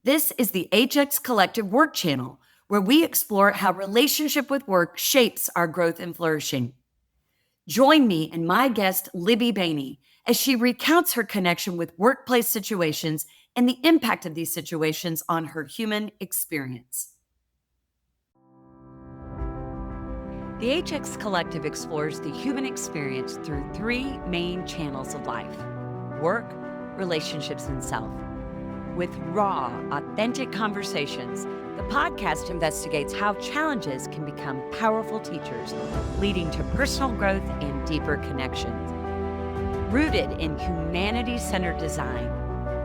This is the HX Collective Work Channel, where we explore how relationship with work shapes our growth and flourishing. Join me and my guest, Libby Baney, as she recounts her connection with workplace situations and the impact of these situations on her human experience. The HX Collective explores the human experience through three main channels of life: work, relationships, and self. With raw, authentic conversations, the podcast investigates how challenges can become powerful teachers, leading to personal growth and deeper connections. Rooted in humanity-centered design,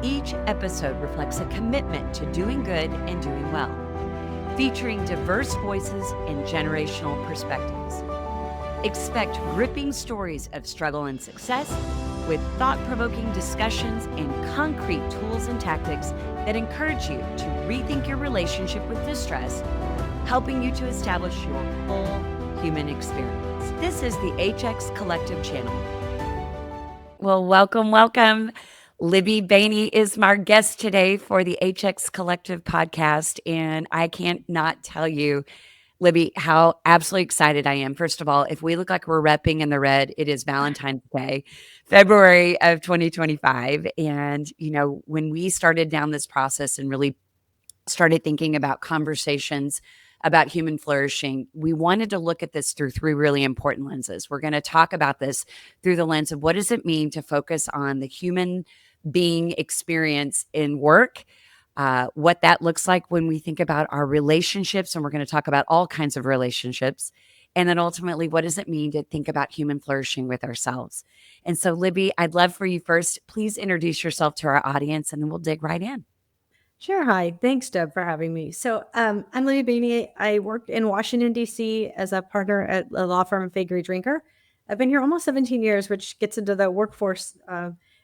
each episode reflects a commitment to doing good and doing well, featuring diverse voices and generational perspectives. Expect gripping stories of struggle and success, with thought-provoking discussions and concrete tools and tactics that encourage you to rethink your relationship with distress, helping you to establish your full human experience. This is the HX Collective channel. Well, welcome. Libby Baney is my guest today for the HX Collective podcast, and I can't not tell you, Libby, how absolutely excited I am. First of all, if we look like we're repping in the red, it is Valentine's Day, February of 2025. And, when we started down this process and really started thinking about conversations about human flourishing, we wanted to look at this through three really important lenses. We're going to talk about this through the lens of what does it mean to focus on the human being experience in work, what that looks like when we think about our relationships, and we're going to talk about all kinds of relationships. And then ultimately, what does it mean to think about human flourishing with ourselves? And so, Libby, I'd love for you first, please introduce yourself to our audience, and then we'll dig right in. Sure. Hi. Thanks, Deb, for having me. So I'm Libby Baney. I worked in Washington, D.C. as a partner at a law firm, Faegre Drinker. I've been here almost 17 years, which gets into the workforce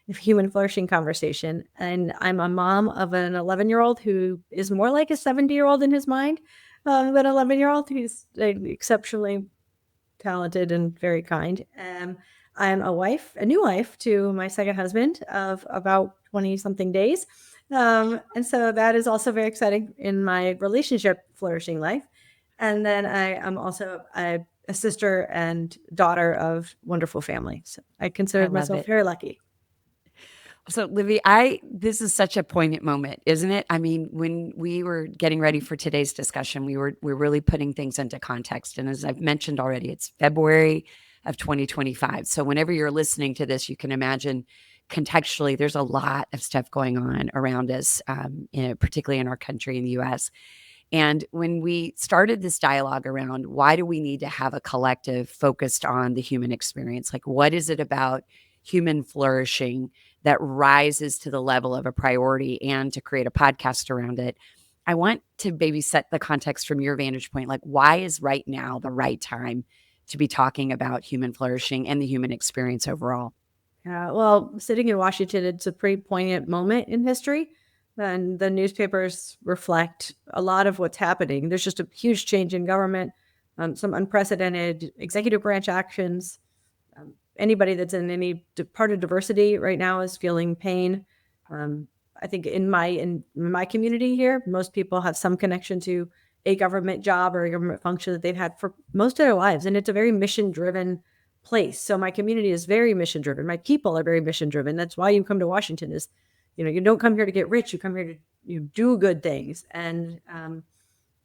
human flourishing conversation. And I'm a mom of an 11-year-old who is more like a 70-year-old in his mind than an 11-year-old. He's exceptionally talented and very kind. I'm a new wife to my second husband of about 20-something days. And so that is also very exciting in my relationship flourishing life. And then I am also a sister and daughter of wonderful family. So I consider myself very lucky. So, Libby, this is such a poignant moment, isn't it? I mean, when we were getting ready for today's discussion, we're really putting things into context. And as I've mentioned already, it's February of 2025. So whenever you're listening to this, you can imagine contextually, there's a lot of stuff going on around us, particularly in our country, in the U.S. And when we started this dialogue around why do we need to have a collective focused on the human experience? Like, what is it about human flourishing that rises to the level of a priority, and to create a podcast around it? I want to maybe set the context from your vantage point. Like, why is right now the right time to be talking about human flourishing and the human experience overall? Well, sitting in Washington, it's a pretty poignant moment in history. And the newspapers reflect a lot of what's happening. There's just a huge change in government, some unprecedented executive branch actions. Anybody that's in any part of diversity right now is feeling pain. I think in my community here, most people have some connection to a government job or a government function that they've had for most of their lives. And it's a very mission-driven place. So my community is very mission-driven. My people are very mission-driven. That's why you come to Washington is, you don't come here to get rich. You come here to do good things. And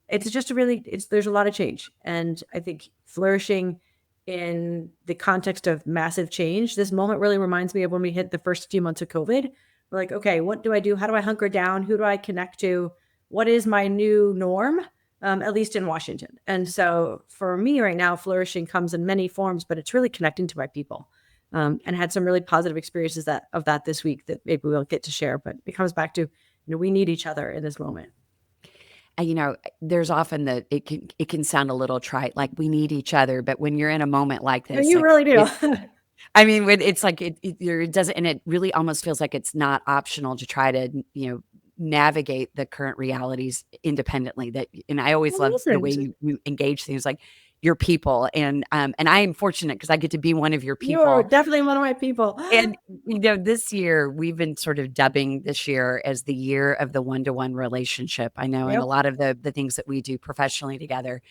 it's just there's a lot of change. And I think flourishing in the context of massive change, this moment really reminds me of when we hit the first few months of COVID. We're like, okay, what do I do? How do I hunker down? Who do I connect to? What is my new norm? At least in Washington. And so for me right now, flourishing comes in many forms, but it's really connecting to my people. And had some really positive experiences of that this week that maybe we'll get to share. But it comes back to, we need each other in this moment. There's often it can sound a little trite, like we need each other. But when you're in a moment like this, you really do. I mean, it's like it doesn't, and it really almost feels like it's not optional to try to, navigate the current realities independently. And I always love the way you engage things. Like, your people. And I am fortunate because I get to be one of your You are people. definitely one of my people. And, this year, we've been sort of dubbing this year as the year of the one-to-one relationship. I know in a Yep. lot of the things that we do professionally together,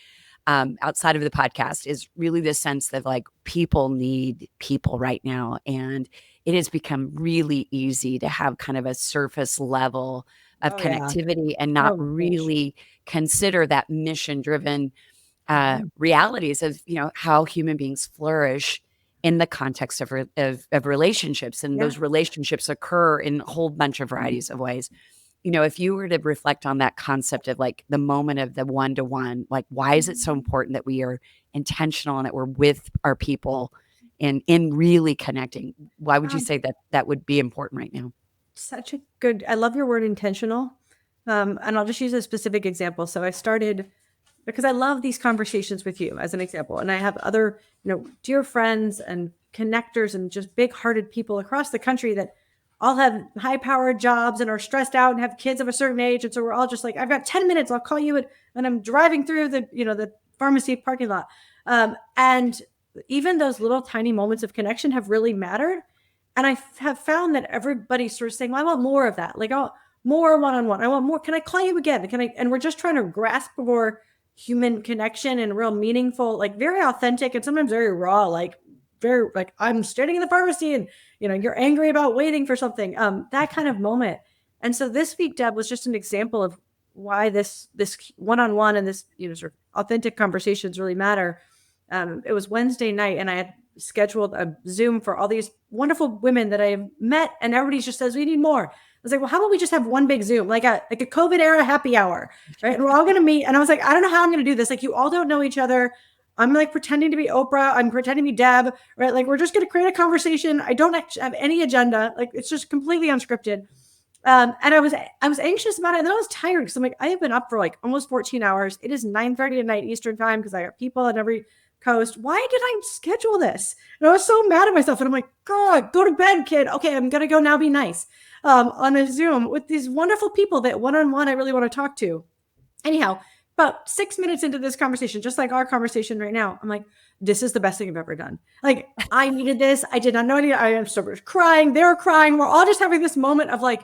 outside of the podcast, is really this sense that like people need people right now. And it has become really easy to have kind of a surface level of Oh yeah. connectivity and not Oh my gosh. really consider that mission driven Mhm. realities of how human beings flourish in the context of relationships, and Yeah. those relationships occur in a whole bunch of varieties of ways. If you were to reflect on that concept of like the moment of the one to one, like why is it so important that we are intentional and that we're with our people and in really connecting? Why would you Um, say that that would be important right now? Such a good, I love your word intentional. And I'll just use a specific example. So I started because I love these conversations with you as an example. And I have other, dear friends and connectors and just big hearted people across the country that all have high powered jobs and are stressed out and have kids of a certain age. And so we're all just like, I've got 10 minutes. I'll call you when I'm driving through the pharmacy parking lot. And even those little tiny moments of connection have really mattered. And I have found that everybody's sort of saying, well, I want more of that. Like, oh, more one-on-one. I want more. Can I call you again? And we're just trying to grasp for human connection and real meaningful, like very authentic and sometimes very raw, like very like I'm standing in the pharmacy and you're angry about waiting for something. That kind of moment. And so this week, Deb, was just an example of why this one-on-one and this sort of authentic conversations really matter. It was Wednesday night and I had scheduled a Zoom for all these wonderful women that I have met, and everybody just says we need more. I was like, well, how about we just have one big Zoom, like a COVID era happy hour, right? And we're all gonna meet. And I was like, I don't know how I'm gonna do this. Like, you all don't know each other. I'm like pretending to be Oprah. I'm pretending to be Deb, right? Like, we're just gonna create a conversation. I don't have any agenda. Like, it's just completely unscripted. And I was anxious about it, and then I was tired because I'm like, I have been up for like almost 14 hours. It is 9:30 at night Eastern time because I got people on every coast. Why did I schedule this? And I was so mad at myself. And I'm like, God, go to bed, kid. Okay, I'm gonna go now. Be nice. On a Zoom with these wonderful people that one-on-one I really want to talk to. Anyhow, about 6 minutes into this conversation, just like our conversation right now, I'm like, this is the best thing I've ever done. Like, I needed this. I did not know any. I am so crying. They were crying. We're all just having this moment of like,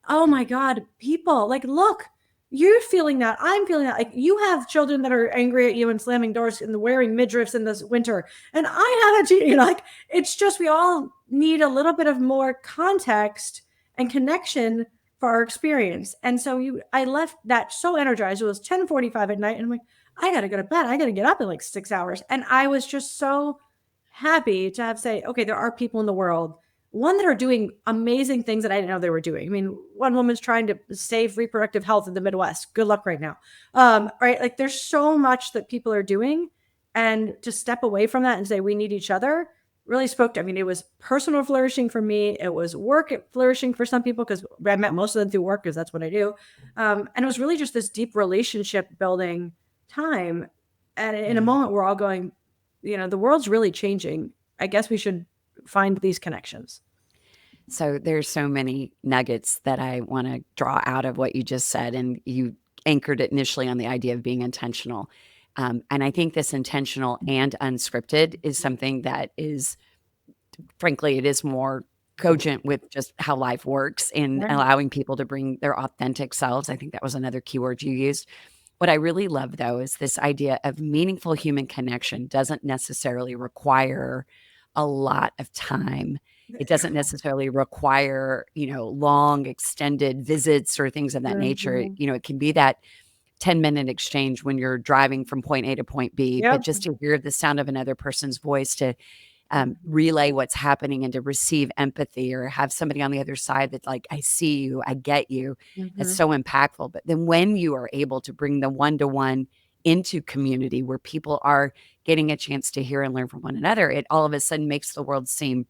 oh my God, people, like, look, you're feeling that. I'm feeling that. Like, you have children that are angry at you and slamming doors and wearing midriffs in this winter. And I have like, it's just, we all need a little bit of more context and connection for our experience. And so I left that so energized. It was 10:45 at night. And I'm like, I got to go to bed. I got to get up in like 6 hours. And I was just so happy to have say, okay, there are people in the world that are doing amazing things that I didn't know they were doing. I mean, one woman's trying to save reproductive health in the Midwest. Good luck right now. Right. Like, there's so much that people are doing. And to step away from that and say, we need each other really spoke to, I mean, it was personal flourishing for me. It was work flourishing for some people because I met most of them through work because that's what I do. And it was really just this deep relationship building time. And in a Yeah. moment, we're all going, the world's really changing. I guess we should find these connections. So there's so many nuggets that I want to draw out of what you just said, and you anchored it initially on the idea of being intentional. And I think this intentional and unscripted is something that is, frankly, it is more cogent with just how life works and Right. allowing people to bring their authentic selves. I think that was another keyword you used. What I really love, though, is this idea of meaningful human connection doesn't necessarily require a lot of time. It doesn't necessarily require, long extended visits or things of that nature. Mhm. It can be that 10-minute exchange when you're driving from point A to point B, but Yep. just to hear the sound of another person's voice, to relay what's happening and to receive empathy, or have somebody on the other side that's like, I see you, I get you. It's Mhm. so impactful. But then when you are able to bring the one-to-one into community where people are getting a chance to hear and learn from one another, it all of a sudden makes the world seem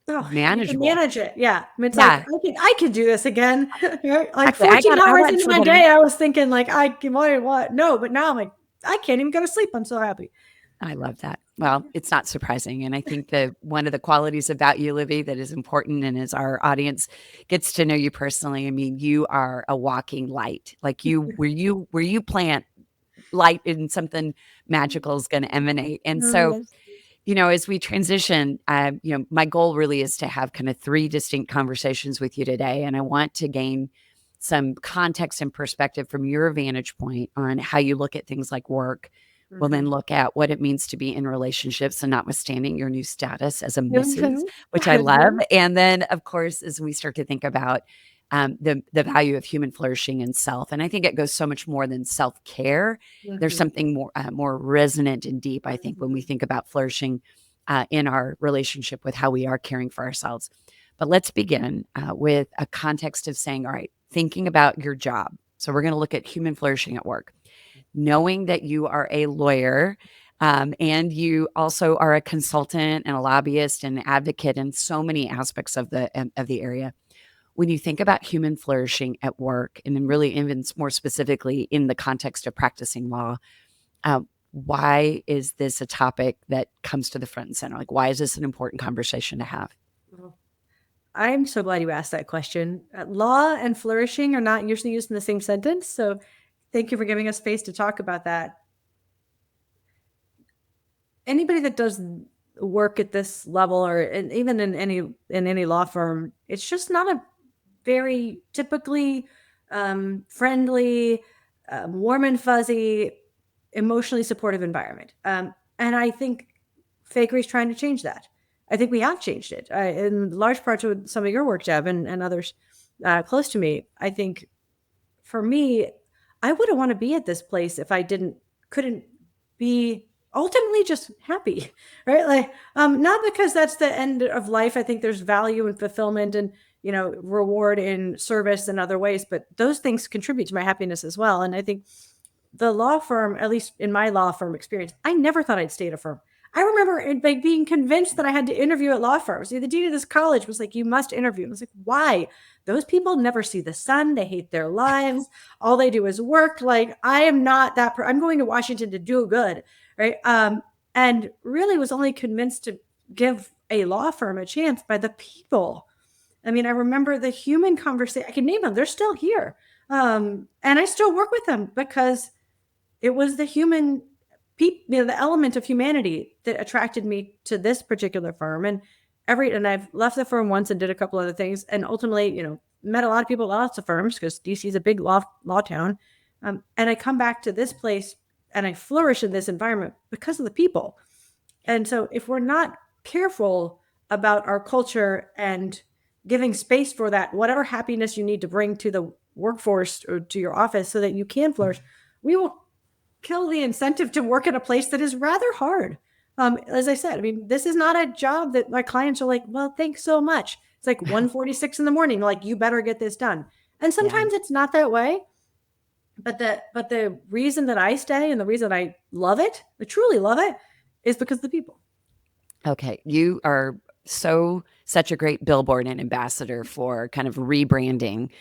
Oh, you can manageable. manage it. Yeah. I mean, it's like, Yeah, I could do this again. Right? Like, exactly. I 14 got I hours got into my children. day, I was thinking like, I can, what? No, but now I'm like, I can't even go to sleep. I'm so happy. I love that. Well, it's not surprising. And I think that one of the qualities about you, Libby, that is important, and as our audience gets to know you personally, I mean, you are a walking light. Like, where you plant light and something magical is going to emanate. And Oh, so, yes. as we transition, my goal really is to have kind of three distinct conversations with you today. And I want to gain some context and perspective from your vantage point on how you look at things like work. We'll then Mhm. look at what it means to be in relationships and notwithstanding your new status as a Mrs., Mhm. which I love. Mhm. And then, of course, as we start to think about the value of human flourishing and self, and I think it goes so much more than self care. There's Mhm. something more resonant and deep, I think, when we Mhm. think about flourishing in our relationship with how we are caring for ourselves. But let's begin with a context of saying, all right, thinking about your job. So we're going to look at human flourishing at work, knowing that you are a lawyer. And you also are a consultant and a lobbyist and advocate in so many aspects of the area. When you think about human flourishing at work, and then really even more specifically in the context of practicing law, why is this a topic that comes to the front and center? Like, why is this an important conversation to have? Well, I'm so glad you asked that question. Law and flourishing are not usually used in the same sentence, so thank you for giving us space to talk about that. Anybody that does work at this level, or even in any law firm, it's just not a very typically friendly, warm and fuzzy, emotionally supportive environment. And I think Faegre is trying to change that. I think we have changed it in large part to some of your work, Jeb, and others close to me. I think for me, I wouldn't want to be at this place if I couldn't be ultimately just happy, right? Like, not because that's the end of life. I think there's value and fulfillment and, reward in service and other ways, but those things contribute to my happiness as well. And I think the law firm, at least in my law firm experience, I never thought I'd stay at a firm. I remember like being convinced that I had to interview at law firms. The dean of this college was like, "You must interview." And I was like, "Why? Those people never see the sun. They hate their lives. All they do is work. Like I am not that. I'm going to Washington to do good, right?" And really was only convinced to give a law firm a chance by the people. I mean, I remember the human conversation. I can name them; they're still here, and I still work with them because it was the human the element of humanity that attracted me to this particular firm. And I've left the firm once and did a couple other things, and ultimately, met a lot of people at lots of firms because DC is a big law town. And I come back to this place and I flourish in this environment because of the people. And so if we're not careful about our culture and giving space for that, whatever happiness you need to bring to the workforce or to your office so that you can flourish, we will kill the incentive to work at a place that is rather hard. As I said, I mean, this is not a job that my clients are like, "Well, thanks so much." It's like 1:46 in the morning, like, "You better get this done." And Yeah. sometimes it's not that way, but the reason that I stay and the reason I love it, I truly love it, is because of the people. Okay. You are such a great billboard and ambassador for kind of rebranding,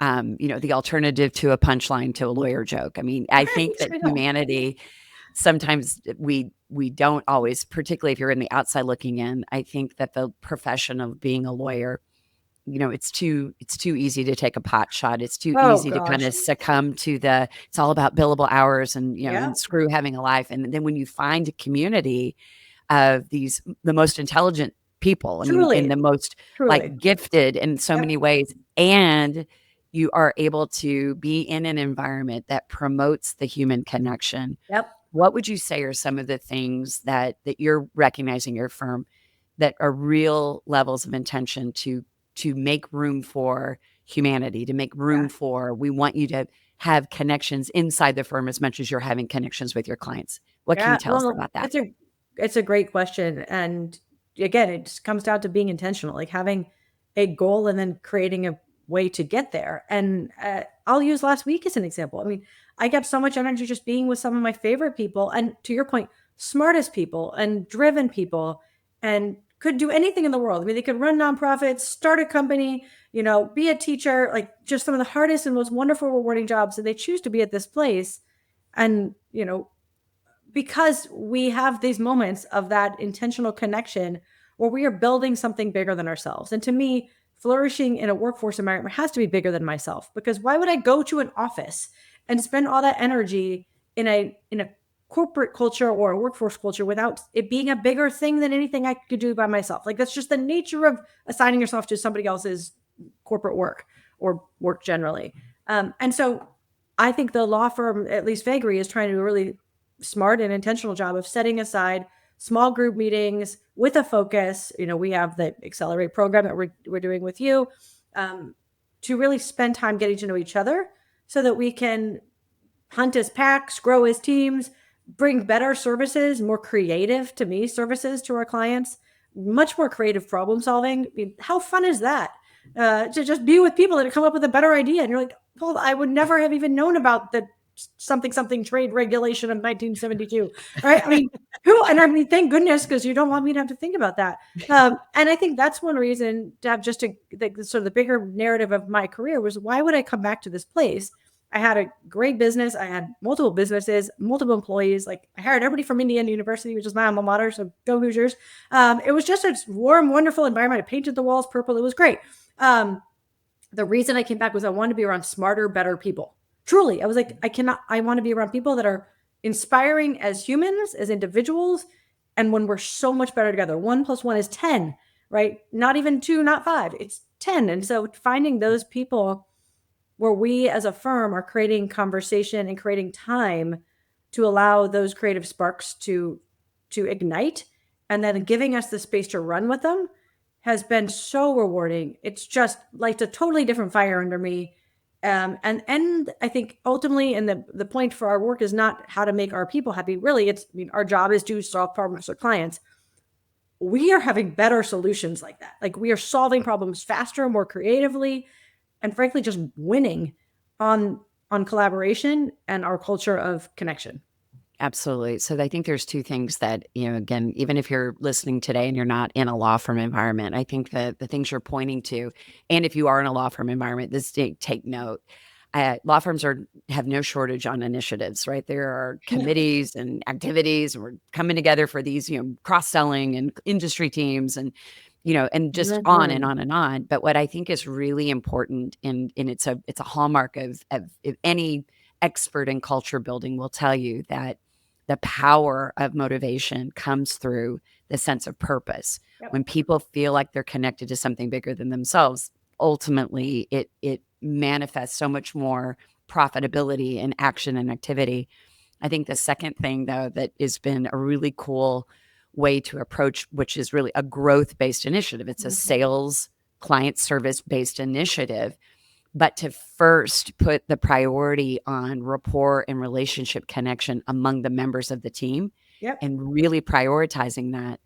the alternative to a punchline to a lawyer joke. I mean, I think Right, that I know. humanity sometimes we don't always, particularly if you're in the outside looking in. I think that the profession of being a lawyer, it's too easy to take a pot shot. It's too Oh easy to kind gosh. of succumb to it's all about billable hours and Yeah, and screw having a life. And then when you find a community of the most intelligent people, I mean, in truly, the most truly. like gifted in so Yep, many ways, and you are able to be in an environment that promotes the human connection. yep, What would you say are some of the things that you're recognizing your firm that are real levels of intention to make room for humanity, to make room yeah. for, we want you to have connections inside the firm as much as you're having connections with your clients. What can you Yeah, tell us well, about that? it's a great question, and again, it just comes down to being intentional, like having a goal and then creating a way to get there. And I'll use last week as an example. I mean, I got so much energy just being with some of my favorite people, and to your point, smartest people and driven people, and could do anything in the world. I mean, they could run nonprofits, start a company, be a teacher, like just some of the hardest and most wonderful, rewarding jobs, and they choose to be at this place. And because we have these moments of that intentional connection where we are building something bigger than ourselves. And to me, flourishing in a workforce environment has to be bigger than myself, because why would I go to an office and spend all that energy in a corporate culture or a workforce culture without it being a bigger thing than anything I could do by myself. Like that's just the nature of assigning yourself to somebody else's corporate work or work generally. And so I think the law firm, at least Faegre, is trying to do a really smart and intentional job of setting aside small group meetings with a focus. We have the Accelerate program that we're doing with you, to really spend time getting to know each other so that we can hunt as packs, grow as teams, bring better services, more creative, to me, services to our clients, much more creative problem solving. I mean, how fun is that? To just be with people that come up with a better idea. And you're like, well, I would never have even known about the something trade regulation of 1972, right? I mean, thank goodness, because you don't want me to have to think about that. And I think that's one reason to have just sort of the bigger narrative of my career was, why would I come back to this place? I had a great business. I had multiple businesses, multiple employees. Like I hired everybody from Indiana University, which is my alma mater. So go Hoosiers. It was just a warm, wonderful environment. I painted the walls purple. It was great. The reason I came back was I wanted to be around smarter, better people. Truly, I was like, I want to be around people that are inspiring as humans, as individuals. And when we're so much better together, 1+1 is 10, right? Not even 2, not 5, it's 10. And so finding those people where we as a firm are creating conversation and creating time to allow those creative sparks to ignite, and then giving us the space to run with them has been so rewarding. It's just like a totally different fire under me. And I think ultimately, and the point for our work is not how to make our people happy. Really, our job is to solve problems for clients. We are having better solutions like that. Like we are solving problems faster, more creatively, and frankly, just winning on collaboration and our culture of connection. Absolutely. So I think there's two things that, again, even if you're listening today and you're not in a law firm environment, I think that the things you're pointing to, and if you are in a law firm environment, take note. Law firms have no shortage on initiatives, right? There are committees and activities, and we're coming together for these, cross-selling and industry teams and, and just on and on and on. But what I think is really important, and it's a hallmark of any expert in culture building will tell you that the power of motivation comes through the sense of purpose. Yep. When people feel like they're connected to something bigger than themselves, ultimately it manifests so much more profitability and action and activity. I think the second thing, though, that has been a really cool way to approach, which is really a growth-based initiative. It's a sales client service-based initiative, but to first put the priority on rapport and relationship connection among the members of the team. Yep. And really prioritizing that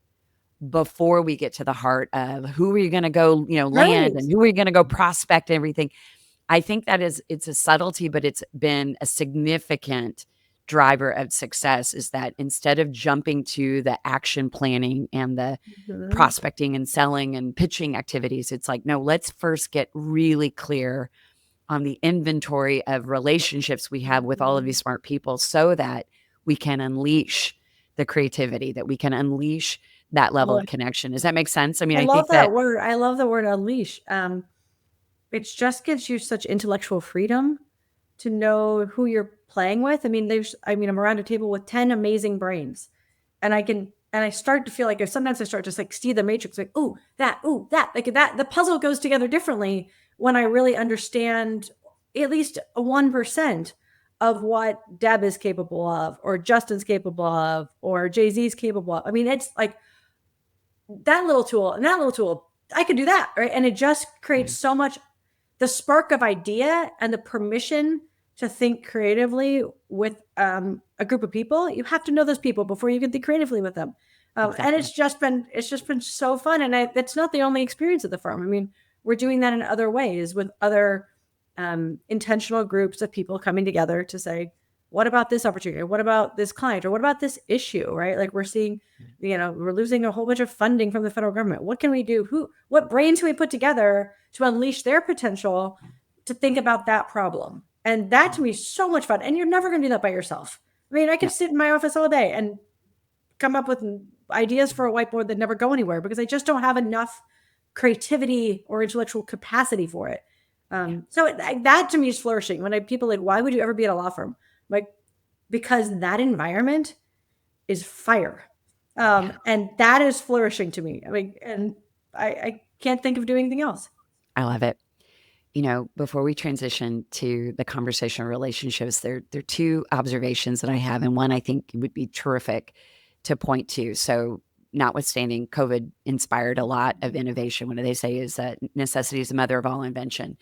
before we get to the heart of who are you going to go, land, and who are you going to go prospect and everything. I think it's a subtlety, but it's been a significant driver of success, is that instead of jumping to the action planning and the prospecting and selling and pitching activities, it's like, no, let's first get really clear on the inventory of relationships we have with all of these smart people, so that we can unleash the creativity, that we can unleash that level of connection. Does that make sense? I mean, I love think that word. I love the word unleash. It just gives you such intellectual freedom to know who you're playing with. I mean, I'm around a table with 10 amazing brains, and I start to feel like, sometimes I start to like see the matrix, like, ooh, that, like that, the puzzle goes together differently when I really understand at least 1% of what Deb is capable of, or Justin's capable of, or Jay-Z's capable of. I mean, it's like that little tool and that little tool, I could do that, right? And it just creates so much, the spark of idea and the permission to think creatively with a group of people. You have to know those people before you can think creatively with them. exactly. And it's just been so fun. And it's not the only experience at the firm. I mean, we're doing that in other ways with other intentional groups of people coming together to say, what about this opportunity? What about this client? Or what about this issue, right? Like we're seeing, we're losing a whole bunch of funding from the federal government. What can we do? What brains can we put together to unleash their potential to think about that problem? And that to me is so much fun. And you're never going to do that by yourself. I mean, I could sit in my office all day and come up with ideas for a whiteboard that never go anywhere because I just don't have enough creativity or intellectual capacity for it. So that to me is flourishing. When people like, why would you ever be at a law firm? I'm like, because that environment is fire. Yeah, And that is flourishing to me. I mean, and I can't think of doing anything else. I love it. Before we transition to the conversation of relationships, there are two observations that I have, and one I think would be terrific to point to. So, notwithstanding, COVID inspired a lot of innovation. What do they say is that necessity is the mother of all invention.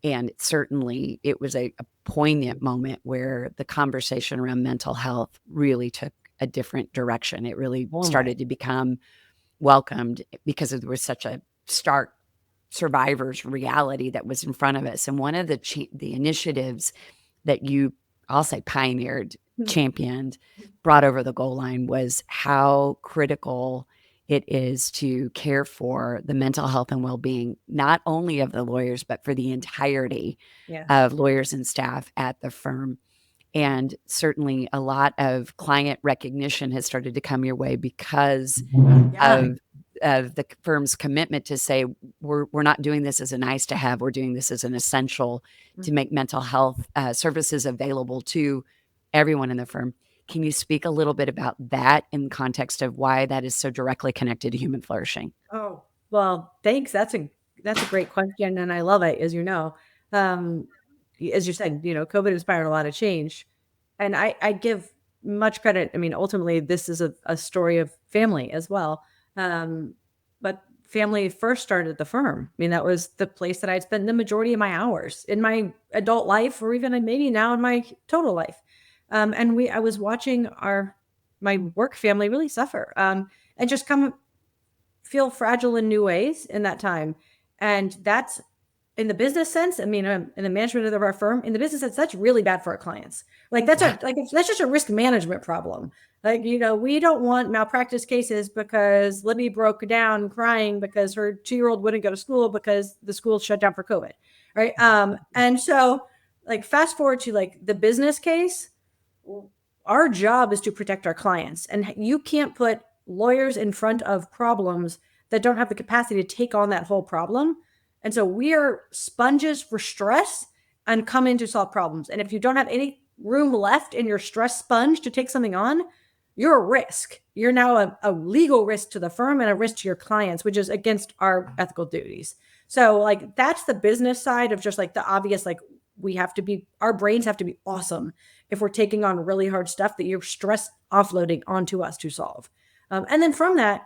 And certainly, it was a poignant moment where the conversation around mental health really took a different direction. It really Warmly. started to become welcomed because there was such a stark survivor's reality that was in front of us. And one of the initiatives that you, I'll say, pioneered, championed, brought over the goal line was how critical it is to care for the mental health and well-being, not only of the lawyers, but for the entirety Yeah. of lawyers and staff at the firm. And certainly a lot of client recognition has started to come your way because Yeah. of the firm's commitment to say we're not doing this as a nice to have, we're doing this as an essential to make mental health services available to everyone in the firm. Can you speak a little bit about that in context of why that is so directly connected to human flourishing? Oh, well, thanks. That's a great question, and I love it, as you know. Um, as you said, COVID inspired a lot of change, and I give much credit. I mean, ultimately, this is a story of family as well. But family first started the firm. I mean, that was the place that I'd spend the majority of my hours in my adult life, or even maybe now in my total life. And I was watching my work family really suffer, and just come feel fragile in new ways in that time. And that's in the business sense. I mean, in the management of our firm, in the business sense, that's really bad for our clients. Like Yeah. that's just a risk management problem. Like, we don't want malpractice cases because Libby broke down crying because her 2-year-old wouldn't go to school because the school shut down for COVID. Right. And so like fast forward to like the business case, our job is to protect our clients. And you can't put lawyers in front of problems that don't have the capacity to take on that whole problem. And so we are sponges for stress and come in to solve problems. And if you don't have any room left in your stress sponge to take something on, you're a risk. You're now a legal risk to the firm and a risk to your clients, which is against our ethical duties. So, like, that's the business side of just like the obvious, like, our brains have to be awesome if we're taking on really hard stuff that you're stress offloading onto us to solve. And then from that,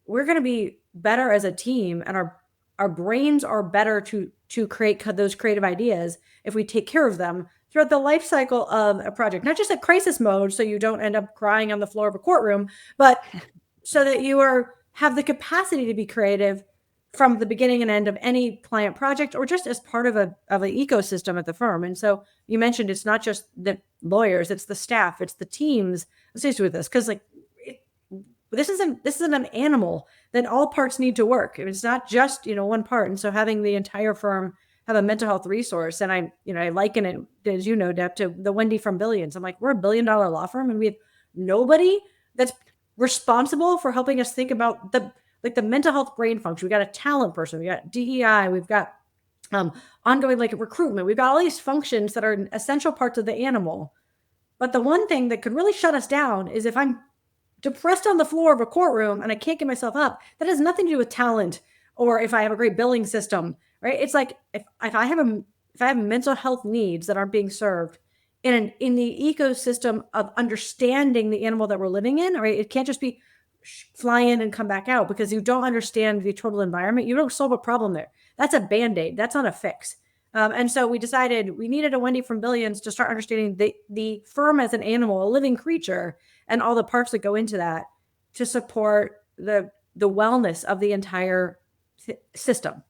we're going to be better as a team, and our brains are better to create those creative ideas if we take care of them throughout the life cycle of a project, not just at crisis mode, so you don't end up crying on the floor of a courtroom, but so that have the capacity to be creative from the beginning and end of any client project, or just as part of an ecosystem at the firm. And so you mentioned it's not just the lawyers, it's the staff, it's the teams associated with this, because like this isn't an animal that all parts need to work. It's not just one part. And so having the entire firm have a mental health resource, and I liken it, as you know, Deb, to the Wendy from Billions. I'm like, we're $1 billion law firm, and we have nobody that's responsible for helping us think about the mental health brain function. We got a talent person, we got DEI, we've got ongoing like recruitment. We've got all these functions that are essential parts of the animal. But the one thing that could really shut us down is if I'm depressed on the floor of a courtroom and I can't get myself up. That has nothing to do with talent or if I have a great billing system, right? It's like if I have mental health needs that aren't being served in the ecosystem of understanding the animal that we're living in, right? It can't just be fly in and come back out because you don't understand the total environment. You don't solve a problem there. That's a band-aid. That's not a fix. And so we decided we needed a Wendy from Billions to start understanding the firm as an animal, a living creature, and all the parts that go into that to support the wellness of the entire system.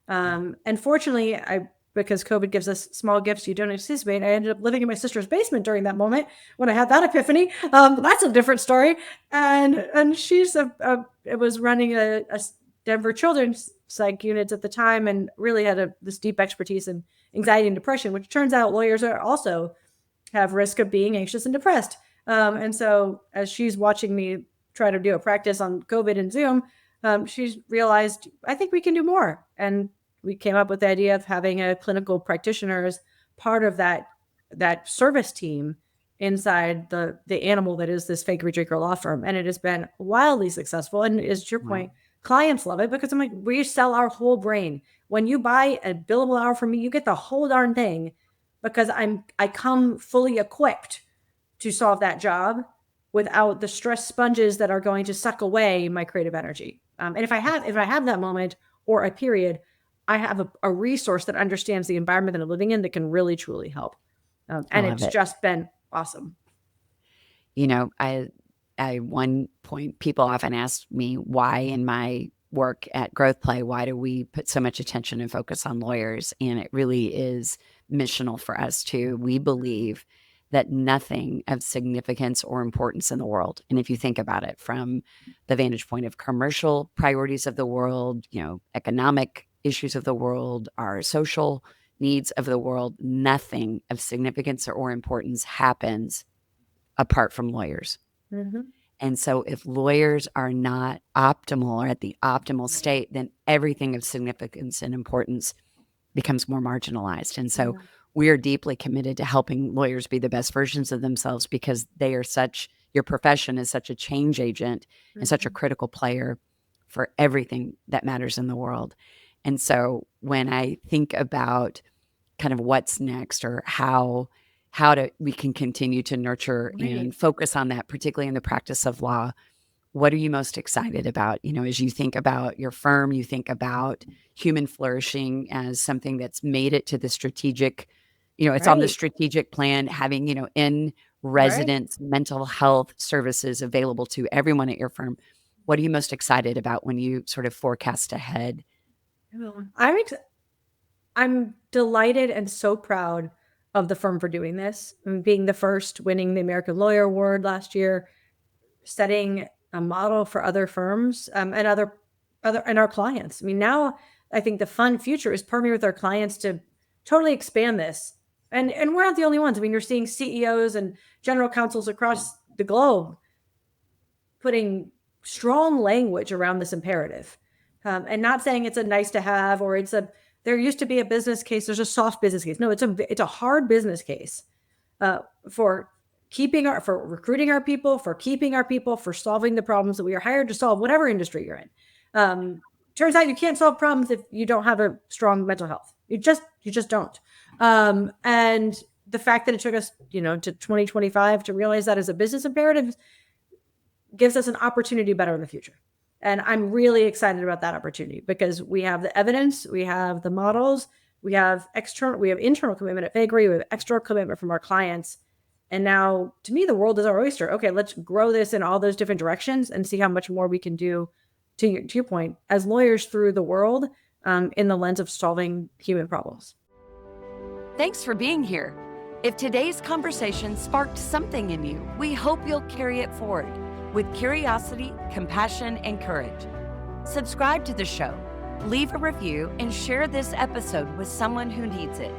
And fortunately, because COVID gives us small gifts you don't anticipate, I ended up living in my sister's basement during that moment when I had that epiphany. That's a different story. And she's was running a Denver children's psych units at the time, and really had this deep expertise in anxiety and depression, which turns out lawyers are also have risk of being anxious and depressed. And so as she's watching me try to do a practice on COVID and Zoom, she's realized, I think we can do more. And we came up with the idea of having a clinical practitioner as part of that service team inside the animal that is this Faegre Drinker law firm. And it has been wildly successful. And is to your Wow. point, clients love it because I'm like, we sell our whole brain. When you buy a billable hour from me, you get the whole darn thing because I come fully equipped to solve that job without the stress sponges that are going to suck away my creative energy. And if I have that moment or a period, I have a resource that understands the environment that I'm living in that can really truly help. I And love it's it. just been awesome. I one point people often ask me why in my work at Growth Play, why do we put so much attention and focus on lawyers? And it really is missional for us too. We believe that nothing of significance or importance in the world, and if you think about it from the vantage point of commercial priorities of the world, economic issues of the world, our social needs of the world, nothing of significance or importance happens apart from lawyers. Mm-hmm. And so if lawyers are not optimal or at the optimal state, then everything of significance and importance becomes more marginalized. And so Yeah. we are deeply committed to helping lawyers be the best versions of themselves because they are your profession is such a change agent and such a Mm-hmm. critical player for everything that matters in the world. And so when I think about kind of what's next or how we can continue to nurture Right. and focus on that, particularly in the practice of law. What are you most excited about? As you think about your firm, you think about human flourishing as something that's made it to the strategic, it's on the Right. strategic plan, having, in Right. residence mental health services available to everyone at your firm. What are you most excited about when you sort of forecast ahead? Well, I'm delighted and so proud of the firm for doing this. I mean, being the first, winning the American Lawyer Award last year, setting a model for other firms, and other and our clients. I mean, now I think the fun future is partnering with our clients to totally expand this. And we're not the only ones. I mean, you're seeing CEOs and general counsels across the globe putting strong language around this imperative, and not saying it's a nice to have or there used to be a business case. There's a soft business case. No, it's a hard business case, uh, for for recruiting our people, for keeping our people, for solving the problems that we are hired to solve, whatever industry you're in. Um, Turns out you can't solve problems if you don't have a strong mental health. You just don't. And the fact that it took us, to 2025 to realize that as a business imperative gives us an opportunity better in the future. And I'm really excited about that opportunity because we have the evidence, we have the models, we have internal commitment at Faegre, we have external commitment from our clients. And now, to me, the world is our oyster. Okay, let's grow this in all those different directions and see how much more we can do, to your point, as lawyers through the world, in the lens of solving human problems. Thanks for being here. If today's conversation sparked something in you, we hope you'll carry it forward with curiosity, compassion, and courage. Subscribe to the show, leave a review, and share this episode with someone who needs it.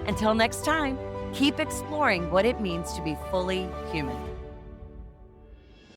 Until next time, keep exploring what it means to be fully human.